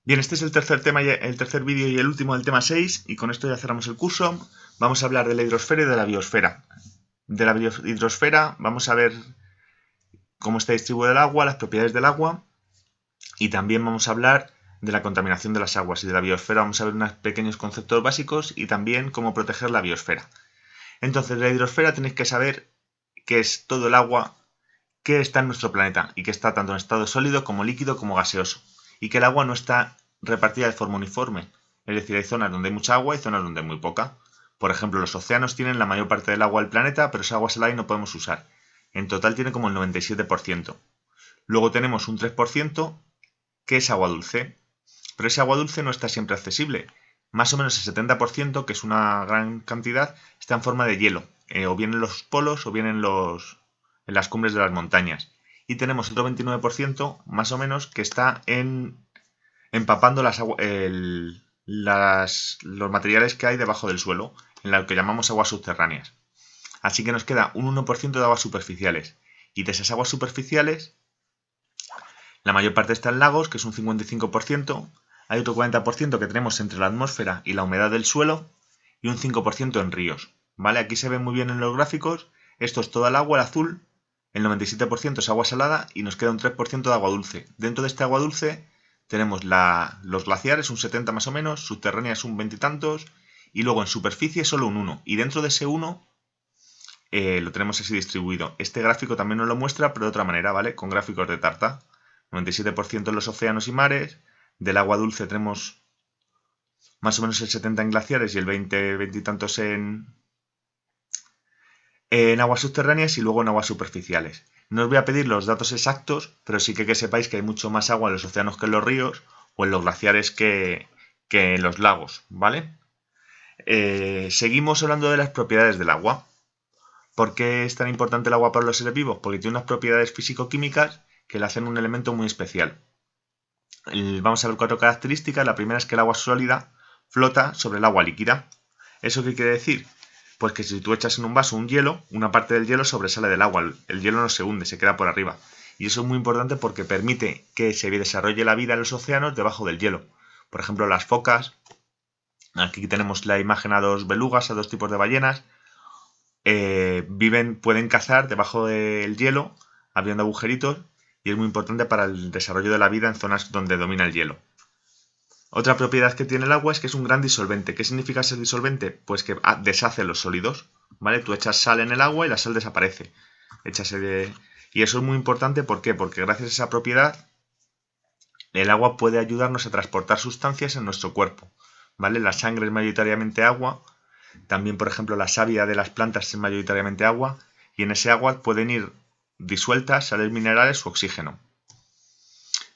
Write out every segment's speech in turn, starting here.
Bien, este es el tercer tema, el tercer vídeo y el último del tema 6, y con esto ya cerramos el curso. Vamos a hablar de la hidrosfera y de la biosfera. De la hidrosfera vamos a ver cómo está distribuido el agua, las propiedades del agua, y también vamos a hablar de la contaminación de las aguas. Y de la biosfera vamos a ver unos pequeños conceptos básicos y también cómo proteger la biosfera. Entonces, de la hidrosfera tenéis que saber qué es todo el agua que está en nuestro planeta y que está tanto en estado sólido como líquido como gaseoso, y que el agua no está repartida de forma uniforme, es decir, hay zonas donde hay mucha agua y zonas donde hay muy poca. Por ejemplo, los océanos tienen la mayor parte del agua del planeta, pero esa agua salada no podemos usar. En total tiene como el 97%. Luego tenemos un 3% que es agua dulce, pero ese agua dulce no está siempre accesible. Más o menos el 70%, que es una gran cantidad, está en forma de hielo, o bien en los polos o bien en las cumbres de las montañas. Y tenemos otro 29%, más o menos, que está empapando los materiales que hay debajo del suelo, en lo que llamamos aguas subterráneas. Así que nos queda un 1% de aguas superficiales. Y de esas aguas superficiales, la mayor parte está en lagos, que es un 55%. Hay otro 40% que tenemos entre la atmósfera y la humedad del suelo. Y un 5% en ríos. ¿Vale? Aquí se ve muy bien en los gráficos. Esto es toda el agua, el azul. El 97% es agua salada y nos queda un 3% de agua dulce. Dentro de este agua dulce tenemos los glaciares, un 70 más o menos, subterráneas un 20 y tantos, y luego en superficie solo un 1. Y dentro de ese 1 lo tenemos así distribuido. Este gráfico también nos lo muestra, pero de otra manera, ¿vale? Con gráficos de tarta. 97% en los océanos y mares. Del agua dulce tenemos más o menos el 70 en glaciares y el 20 y tantos en aguas subterráneas y luego en aguas superficiales. No os voy a pedir los datos exactos, pero sí que sepáis que hay mucho más agua en los océanos que en los ríos o en los glaciares que en los lagos, ¿vale? Seguimos hablando de las propiedades del agua. ¿Por qué es tan importante el agua para los seres vivos? Porque tiene unas propiedades físico-químicas que le hacen un elemento muy especial. Vamos a ver 4 características. La primera es que el agua sólida flota sobre el agua líquida. ¿Eso qué quiere decir? Pues que si tú echas en un vaso un hielo, una parte del hielo sobresale del agua. El hielo no se hunde, se queda por arriba. Y eso es muy importante porque permite que se desarrolle la vida en los océanos debajo del hielo. Por ejemplo, las focas. Aquí tenemos la imagen a dos belugas, a dos tipos de ballenas. Pueden cazar debajo del hielo, abriendo agujeritos, y es muy importante para el desarrollo de la vida en zonas donde domina el hielo. Otra propiedad que tiene el agua es que es un gran disolvente. ¿Qué significa ser disolvente? Pues que deshace los sólidos, ¿vale? Tú echas sal en el agua y la sal desaparece. Y eso es muy importante, ¿por qué? Porque gracias a esa propiedad el agua puede ayudarnos a transportar sustancias en nuestro cuerpo, ¿vale? La sangre es mayoritariamente agua, también por ejemplo la savia de las plantas es mayoritariamente agua, y en ese agua pueden ir disueltas sales minerales o oxígeno.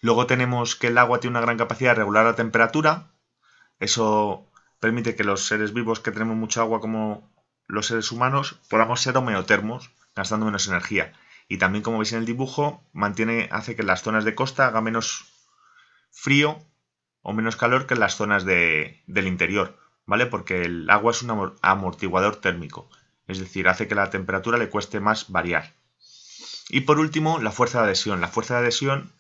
Luego tenemos que el agua tiene una gran capacidad de regular la temperatura. Eso permite que los seres vivos que tenemos mucha agua como los seres humanos podamos ser homeotermos, gastando menos energía. Y también, como veis en el dibujo, hace que las zonas de costa haga menos frío o menos calor que en las zonas del interior, ¿vale? Porque el agua es un amortiguador térmico, es decir, hace que la temperatura le cueste más variar. Y por último, la fuerza de adhesión. La fuerza de adhesión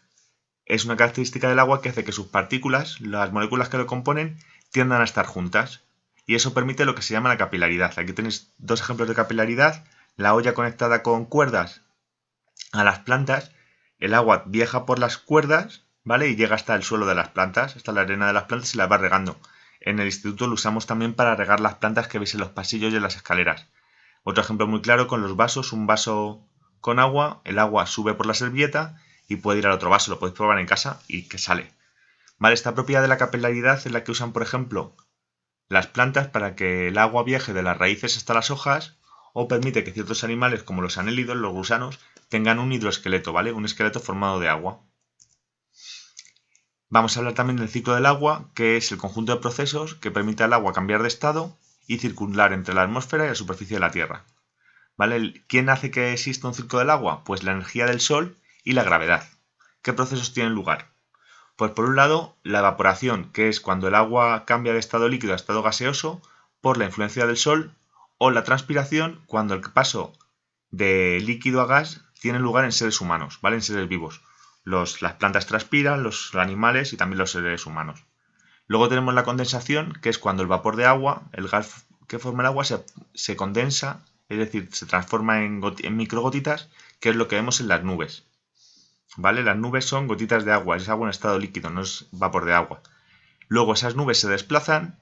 es una característica del agua que hace que sus partículas, las moléculas que lo componen, tiendan a estar juntas. Y eso permite lo que se llama la capilaridad. Aquí tenéis dos ejemplos de capilaridad. La olla conectada con cuerdas a las plantas. El agua viaja por las cuerdas, ¿vale? Y llega hasta el suelo de las plantas, hasta la arena de las plantas y las va regando. En el instituto lo usamos también para regar las plantas que veis en los pasillos y en las escaleras. Otro ejemplo muy claro con los vasos. Un vaso con agua, el agua sube por la servilleta y puede ir al otro vaso, lo podéis probar en casa y que sale. Vale, esta propiedad de la capilaridad es la que usan, por ejemplo, las plantas para que el agua viaje de las raíces hasta las hojas, o permite que ciertos animales como los anélidos, los gusanos, tengan un hidroesqueleto, ¿vale? Un esqueleto formado de agua. Vamos a hablar también del ciclo del agua, que es el conjunto de procesos que permite al agua cambiar de estado y circular entre la atmósfera y la superficie de la Tierra. ¿Vale? ¿Quién hace que exista un ciclo del agua? Pues la energía del Sol y la gravedad. ¿Qué procesos tienen lugar? Pues por un lado, la evaporación, que es cuando el agua cambia de estado líquido a estado gaseoso por la influencia del Sol, o la transpiración, cuando el paso de líquido a gas tiene lugar en seres humanos, ¿vale? En seres vivos. Las plantas transpiran, los animales y también los seres humanos. Luego tenemos la condensación, que es cuando el vapor de agua, el gas que forma el agua, se condensa, es decir, se transforma en microgotitas, que es lo que vemos en las nubes. ¿Vale? Las nubes son gotitas de agua, es agua en estado líquido, no es vapor de agua. Luego esas nubes se desplazan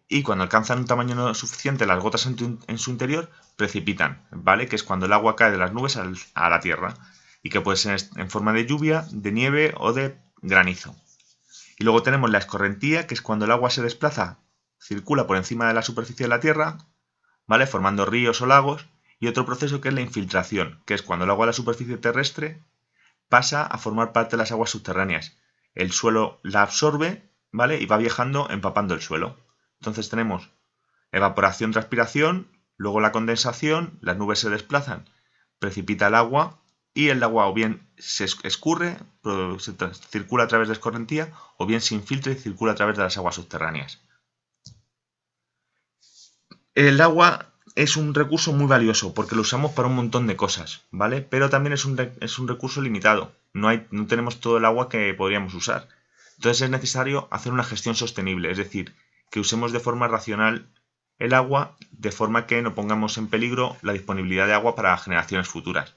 y cuando alcanzan un tamaño suficiente, las gotas en su interior precipitan, ¿vale? Que es cuando el agua cae de las nubes a la tierra y que puede ser en forma de lluvia, de nieve o de granizo. Y luego tenemos la escorrentía, que es cuando el agua se desplaza, circula por encima de la superficie de la tierra, ¿vale? Formando ríos o lagos, y otro proceso que es la infiltración, que es cuando el agua de la superficie terrestre pasa a formar parte de las aguas subterráneas. El suelo la absorbe, ¿vale? Y va viajando empapando el suelo. Entonces tenemos evaporación, transpiración, luego la condensación, las nubes se desplazan, precipita el agua y el agua o bien se escurre, circula a través de escorrentía, o bien se infiltra y circula a través de las aguas subterráneas. El agua es un recurso muy valioso porque lo usamos para un montón de cosas, ¿vale? Pero también es un recurso limitado. No tenemos todo el agua que podríamos usar. Entonces es necesario hacer una gestión sostenible, es decir, que usemos de forma racional el agua de forma que no pongamos en peligro la disponibilidad de agua para generaciones futuras.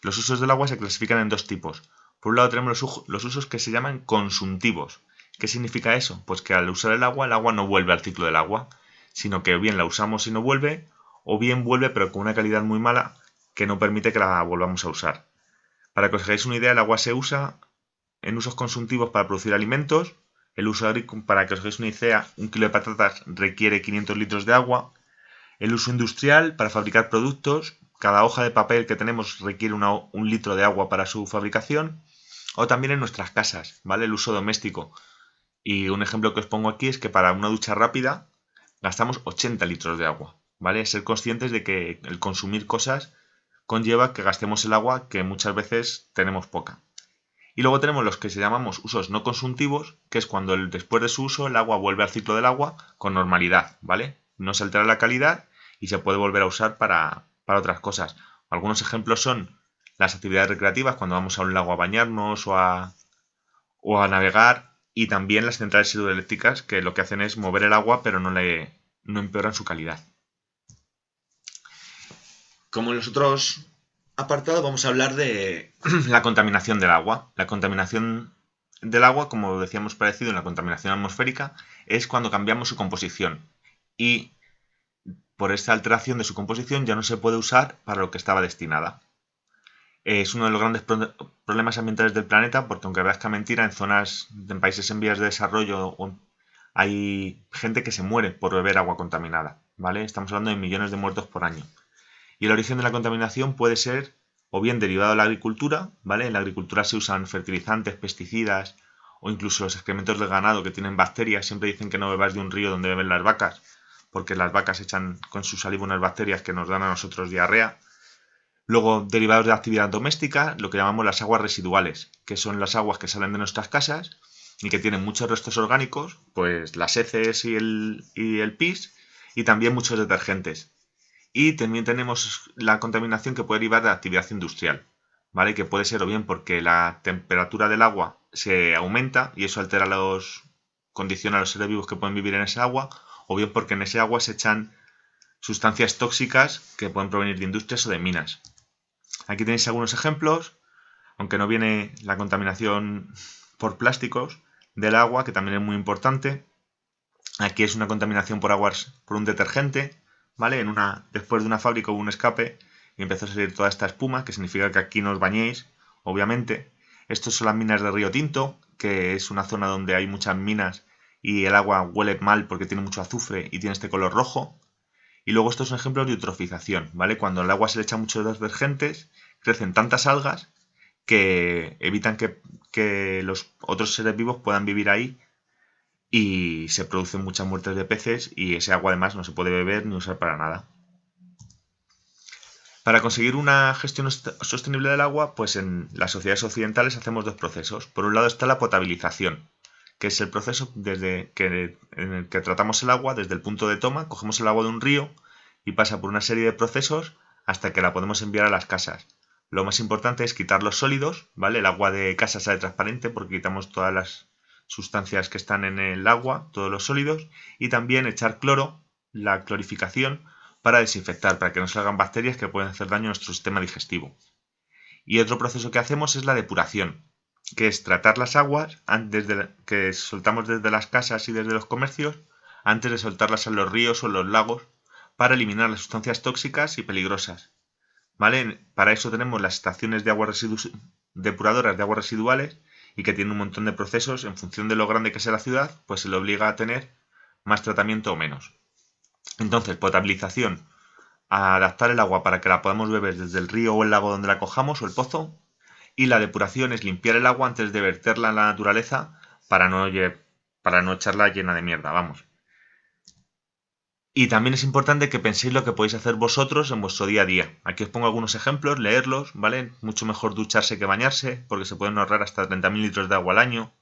Los usos del agua se clasifican en dos tipos. Por un lado tenemos los usos que se llaman consumtivos. ¿Qué significa eso? Pues que al usar el agua no vuelve al ciclo del agua, sino que o bien la usamos y no vuelve, o bien vuelve pero con una calidad muy mala que no permite que la volvamos a usar. Para que os hagáis una idea, el agua se usa en usos consumtivos para producir alimentos. El uso agrícola, para que os hagáis una idea, 1 kilo de patatas requiere 500 litros de agua. El uso industrial, para fabricar productos, cada hoja de papel que tenemos requiere 1 litro de agua para su fabricación. O también en nuestras casas, ¿vale? El uso doméstico. Y un ejemplo que os pongo aquí es que para una ducha rápida gastamos 80 litros de agua, ¿vale? Ser conscientes de que el consumir cosas conlleva que gastemos el agua que muchas veces tenemos poca. Y luego tenemos los que se llamamos usos no consumtivos, que es cuando después de su uso el agua vuelve al ciclo del agua con normalidad, ¿vale? No se altera la calidad y se puede volver a usar para otras cosas. Algunos ejemplos son las actividades recreativas, cuando vamos a un lago a bañarnos o a navegar, y también las centrales hidroeléctricas, que lo que hacen es mover el agua pero no empeoran su calidad. Como en los otros apartados vamos a hablar de la contaminación del agua. La contaminación del agua, como decíamos parecido en la contaminación atmosférica, es cuando cambiamos su composición y por esta alteración de su composición ya no se puede usar para lo que estaba destinada. Es uno de los grandes problemas ambientales del planeta porque, aunque parezca mentira, en países en vías de desarrollo hay gente que se muere por beber agua contaminada, ¿vale? Estamos hablando de millones de muertos por año. Y el origen de la contaminación puede ser o bien derivado de la agricultura, ¿vale? En la agricultura se usan fertilizantes, pesticidas o incluso los excrementos del ganado que tienen bacterias. Siempre dicen que no bebas de un río donde beben las vacas, porque las vacas echan con su saliva unas bacterias que nos dan a nosotros diarrea. Luego, derivados de la actividad doméstica, lo que llamamos las aguas residuales, que son las aguas que salen de nuestras casas y que tienen muchos restos orgánicos, pues las heces y el pis, y también muchos detergentes. Y también tenemos la contaminación que puede derivar de la actividad industrial, ¿vale? Que puede ser o bien porque la temperatura del agua se aumenta y eso condiciona a los seres vivos que pueden vivir en esa agua, o bien porque en ese agua se echan sustancias tóxicas que pueden provenir de industrias o de minas. Aquí tenéis algunos ejemplos, aunque no viene la contaminación por plásticos del agua, que también es muy importante. Aquí es una contaminación por un detergente, ¿vale? Después de una fábrica hubo un escape y empezó a salir toda esta espuma, que significa que aquí no os bañéis, obviamente. Estos son las minas de Río Tinto, que es una zona donde hay muchas minas y el agua huele mal porque tiene mucho azufre y tiene este color rojo. Y luego estos son ejemplos de eutrofización, ¿vale? Cuando al agua se le echa muchos detergentes, crecen tantas algas que evitan que los otros seres vivos puedan vivir ahí y se producen muchas muertes de peces y ese agua además no se puede beber ni usar para nada. Para conseguir una gestión sostenible del agua, pues en las sociedades occidentales hacemos dos procesos. Por un lado está la potabilización, que es el proceso en el que tratamos el agua desde el punto de toma, cogemos el agua de un río y pasa por una serie de procesos hasta que la podemos enviar a las casas. lo más importante es quitar los sólidos, ¿vale? El agua de casa sale transparente porque quitamos todas las sustancias que están en el agua, todos los sólidos, y también echar cloro, la clorificación, para desinfectar, para que no salgan bacterias que pueden hacer daño a nuestro sistema digestivo. Y otro proceso que hacemos es la depuración, que es tratar las aguas que soltamos desde las casas y desde los comercios antes de soltarlas en los ríos o en los lagos para eliminar las sustancias tóxicas y peligrosas. ¿Vale? Para eso tenemos las estaciones de depuradoras de aguas residuales y que tienen un montón de procesos. En función de lo grande que sea la ciudad, pues se le obliga a tener más tratamiento o menos. Entonces, potabilización, a adaptar el agua para que la podamos beber desde el río o el lago donde la cojamos o el pozo. Y la depuración es limpiar el agua antes de verterla en la naturaleza para no echarla llena de mierda, vamos. Y también es importante que penséis lo que podéis hacer vosotros en vuestro día a día. Aquí os pongo algunos ejemplos, leerlos, ¿vale? Mucho mejor ducharse que bañarse, porque se pueden ahorrar hasta 30.000 litros de agua al año.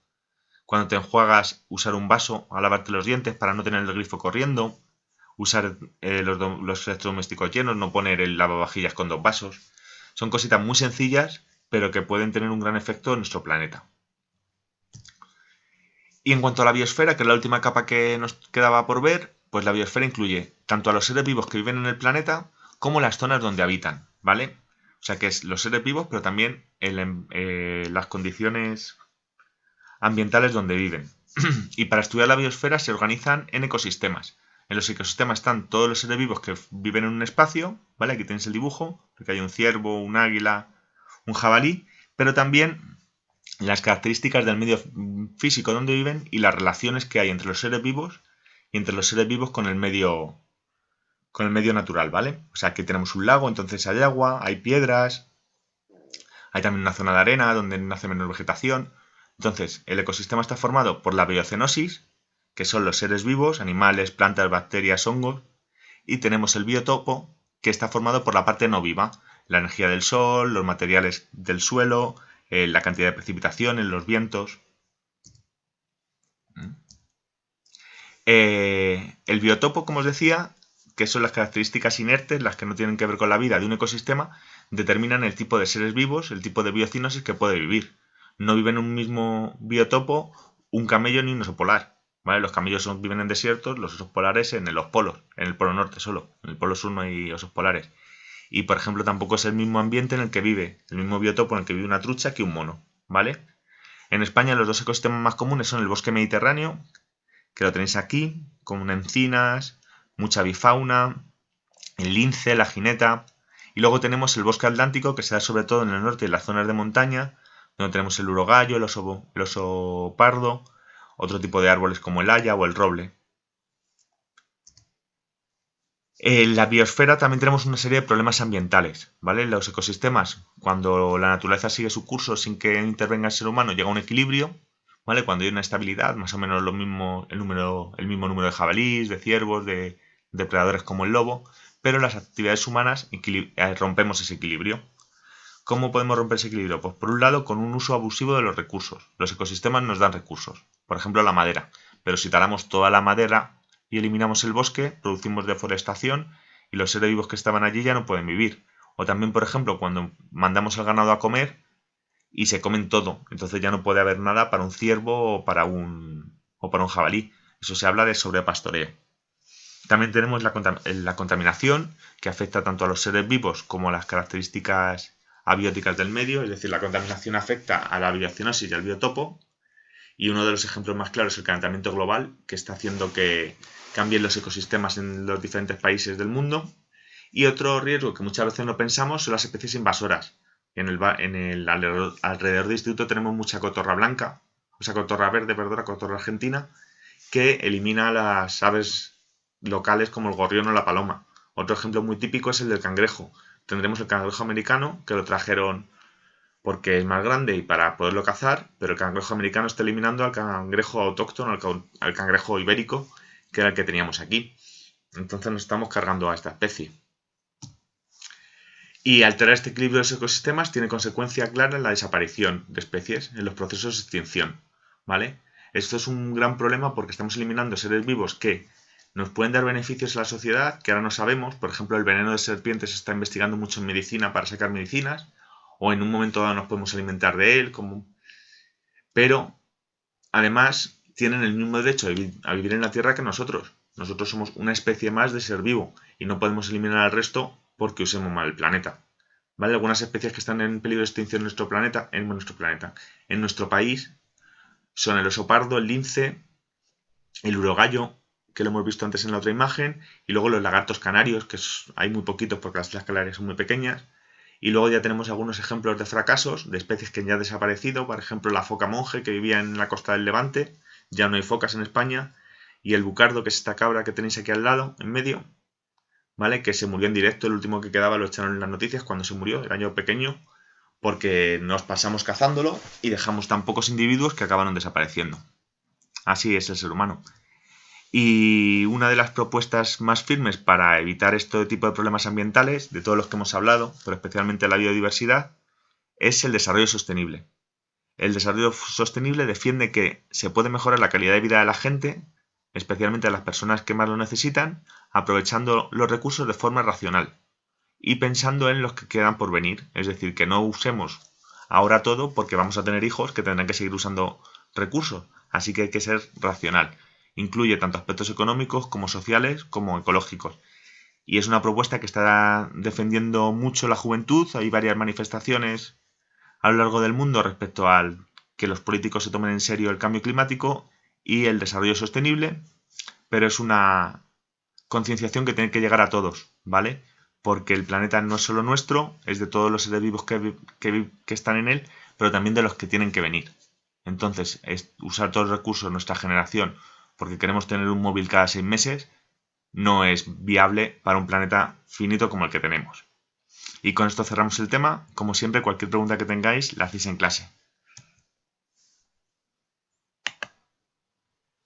Cuando te enjuagas, usar un vaso a lavarte los dientes para no tener el grifo corriendo. Usar los electrodomésticos llenos, no poner el lavavajillas con 2 vasos. Son cositas muy sencillas, pero que pueden tener un gran efecto en nuestro planeta. Y en cuanto a la biosfera, que es la última capa que nos quedaba por ver, pues la biosfera incluye tanto a los seres vivos que viven en el planeta como las zonas donde habitan, ¿vale? O sea que es los seres vivos, pero también las condiciones ambientales donde viven. Y para estudiar la biosfera se organizan en ecosistemas. En los ecosistemas están todos los seres vivos que viven en un espacio, ¿vale? Aquí tenéis el dibujo, que hay un ciervo, un águila, un jabalí, pero también las características del medio físico donde viven y las relaciones que hay entre los seres vivos y entre los seres vivos con el medio natural, ¿vale? O sea, aquí tenemos un lago, entonces hay agua, hay piedras, hay también una zona de arena donde nace menos vegetación. Entonces, el ecosistema está formado por la biocenosis, que son los seres vivos, animales, plantas, bacterias, hongos, y tenemos el biotopo, que está formado por la parte no viva, la energía del sol, los materiales del suelo, la cantidad de precipitación, los vientos. El biotopo, como os decía, que son las características inertes, las que no tienen que ver con la vida de un ecosistema, determinan el tipo de seres vivos, el tipo de biocenosis que puede vivir. No viven en un mismo biotopo un camello ni un oso polar, ¿vale? Los camellos viven en desiertos, los osos polares en los polos, en el polo norte solo, en el polo sur no hay osos polares. Y, por ejemplo, tampoco es el mismo ambiente en el que vive, el mismo biotopo en el que vive una trucha que un mono, ¿vale? En España los dos ecosistemas más comunes son el bosque mediterráneo, que lo tenéis aquí, con encinas, mucha avifauna, el lince, la jineta, y luego tenemos el bosque atlántico, que se da sobre todo en el norte y en las zonas de montaña, donde tenemos el urogallo, el oso pardo, otro tipo de árboles como el haya o el roble. En la biosfera también tenemos una serie de problemas ambientales, ¿vale? Los ecosistemas, cuando la naturaleza sigue su curso sin que intervenga el ser humano, llega a un equilibrio, ¿vale? Cuando hay una estabilidad, más o menos el mismo número de jabalíes, de ciervos, de depredadores como el lobo, pero las actividades humanas rompemos ese equilibrio. ¿Cómo podemos romper ese equilibrio? Pues por un lado, con un uso abusivo de los recursos. Los ecosistemas nos dan recursos, por ejemplo la madera, pero si talamos toda la madera y eliminamos el bosque, producimos deforestación y los seres vivos que estaban allí ya no pueden vivir. O también, por ejemplo, cuando mandamos al ganado a comer y se comen todo, entonces ya no puede haber nada para un ciervo o para un jabalí. Eso se habla de sobrepastoreo. También tenemos la contaminación, que afecta tanto a los seres vivos como a las características abióticas del medio, es decir, la contaminación afecta a la biocenosis y al biotopo, y uno de los ejemplos más claros es el calentamiento global, que está haciendo que cambien los ecosistemas en los diferentes países del mundo. Y otro riesgo que muchas veces no pensamos son las especies invasoras. En el alrededor del instituto tenemos mucha cotorra blanca, o sea, cotorra verde, perdón, cotorra argentina, que elimina a las aves locales como el gorrión o la paloma. Otro ejemplo muy típico es el del cangrejo. Tendremos el cangrejo americano, que lo trajeron porque es más grande y para poderlo cazar, pero el cangrejo americano está eliminando al cangrejo autóctono, al cangrejo ibérico, que era el que teníamos aquí. Entonces nos estamos cargando a esta especie. Y alterar este equilibrio de los ecosistemas tiene consecuencia clara en la desaparición de especies, en los procesos de extinción, ¿vale? Esto es un gran problema porque estamos eliminando seres vivos que nos pueden dar beneficios a la sociedad, que ahora no sabemos. Por ejemplo, el veneno de serpientes se está investigando mucho en medicina para sacar medicinas, o en un momento dado nos podemos alimentar de él, pero además tienen el mismo derecho a vivir en la Tierra que nosotros. Nosotros somos una especie más de ser vivo y no podemos eliminar al resto porque usemos mal el planeta. ¿Vale? Algunas especies que están en peligro de extinción en en nuestro país, son el oso pardo, el lince, el urogallo, que lo hemos visto antes en la otra imagen, y luego los lagartos canarios, que hay muy poquitos porque las Islas Canarias son muy pequeñas, y luego ya tenemos algunos ejemplos de fracasos de especies que ya han desaparecido, por ejemplo la foca monje que vivía en la costa del Levante, ya no hay focas en España, y el bucardo, que es esta cabra que tenéis aquí al lado, en medio, ¿vale? Que se murió en directo, el último que quedaba lo echaron en las noticias cuando se murió, era año pequeño, porque nos pasamos cazándolo y dejamos tan pocos individuos que acabaron desapareciendo. Así es el ser humano. Y una de las propuestas más firmes para evitar este tipo de problemas ambientales, de todos los que hemos hablado, pero especialmente la biodiversidad, es el desarrollo sostenible. El desarrollo sostenible defiende que se puede mejorar la calidad de vida de la gente, especialmente de las personas que más lo necesitan, aprovechando los recursos de forma racional y pensando en los que quedan por venir. Es decir, que no usemos ahora todo porque vamos a tener hijos que tendrán que seguir usando recursos. Así que hay que ser racional. Incluye tanto aspectos económicos como sociales como ecológicos. Y es una propuesta que está defendiendo mucho la juventud. Hay varias manifestaciones a lo largo del mundo respecto al que los políticos se tomen en serio el cambio climático y el desarrollo sostenible, pero es una concienciación que tiene que llegar a todos, ¿vale? Porque el planeta no es solo nuestro, es de todos los seres vivos que están en él, pero también de los que tienen que venir. Entonces, usar todos los recursos de nuestra generación porque queremos tener un móvil cada 6 meses no es viable para un planeta finito como el que tenemos. Y con esto cerramos el tema. Como siempre, cualquier pregunta que tengáis la hacéis en clase.